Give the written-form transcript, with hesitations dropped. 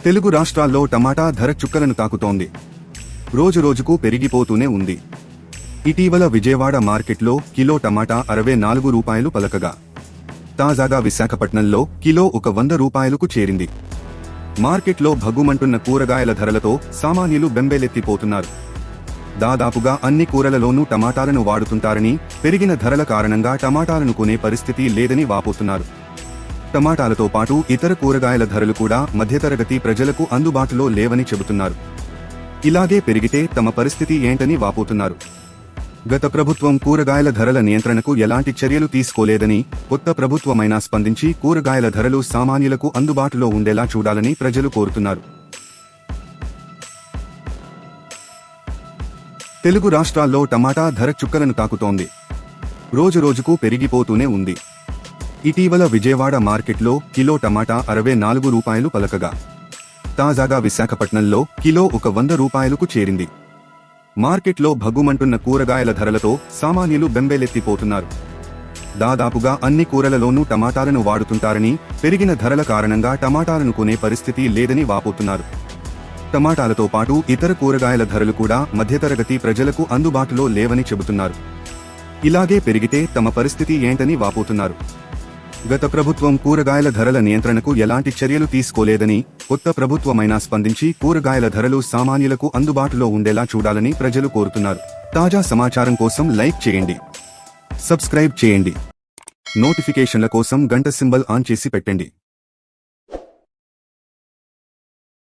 తెలుగు రాష్ట్రాల్లో టమాటా ధర చుక్కలను తాకుతోంది. రోజురోజుకు పెరిగిపోతూనే ఉంది. ఇటీవల విజయవాడ మార్కెట్లో కిలో టమాటా 64 రూపాయలు పలకగా, తాజాగా విశాఖపట్నంలో కిలో 100 రూపాయలకు చేరింది. మార్కెట్లో భగ్గుమంటున్న కూరగాయల ధరలతో సామాన్యులు బెంబేలెత్తిపోతున్నారు. దాదాపుగా అన్ని కూరలలోనూ టమాటాలను వాడుతుంటారని, పెరిగిన ధరల కారణంగా టమాటాలను కొనే పరిస్థితి లేదని వాపోతున్నారు. టమాటాలతో పాటు ఇతర కూరగాయల ధరలు కూడా మధ్యతరగతి ప్రజలకు అందుబాటులో లేవని చెబుతున్నారు. ఇలాగే పెరిగితే తమ పరిస్థితి ఏంటని వాపోతున్నారు. గత ప్రభుత్వం కూరగాయల ధరల నియంత్రణకు ఎలాంటి చర్యలు తీసుకోలేదని, కొత్త ప్రభుత్వమైనా స్పందించి కూరగాయల ధరలు సామాన్యులకు అందుబాటులో ఉండేలా చూడాలని ప్రజలు కోరుతున్నారు. తెలుగు రాష్ట్రాల్లో టమాటా ధర చుక్కలను తాకుతోంది. రోజురోజుకు పెరిగిపోతూనే ఉంది. ఇటీవల విజయవాడ మార్కెట్లో కిలో టమాటా 64 రూపాయలు పలకగా, తాజాగా విశాఖపట్నంలో కిలో 100 రూపాయలకు చేరింది. మార్కెట్లో భగ్గుమంటున్న కూరగాయల ధరలతో సామాన్యులు బెంబేలెత్తిపోతున్నారు. దాదాపుగా అన్ని కూరలలోనూ టమాటాలను వాడుతుంటారని, పెరిగిన ధరల కారణంగా టమాటాలను కొనే పరిస్థితి లేదని వాపోతున్నారు. టమాటాలతో పాటు ఇతర కూరగాయల ధరలు కూడా మధ్యతరగతి ప్రజలకు అందుబాటులో లేవని చెబుతున్నారు. ఇలాగే పెరిగితే తమ పరిస్థితి ఏంటని వాపోతున్నారు. గత ప్రభుత్వం కూరగాయల ధరల నియంత్రణకు ఎలాంటి చర్యలు తీసుకోలేదని, కొత్త ప్రభుత్వమైనా స్పందించి కూరగాయల ధరలు సామాన్యులకు అందుబాటులో ఉండేలా చూడాలని ప్రజలు కోరుతున్నారు. తాజా సమాచారం కోసం లైక్ చేయండి, సబ్స్క్రైబ్ చేయండి, నోటిఫికేషన్ల కోసం గంట సింబల్ ఆన్ చేసి పెట్టండి.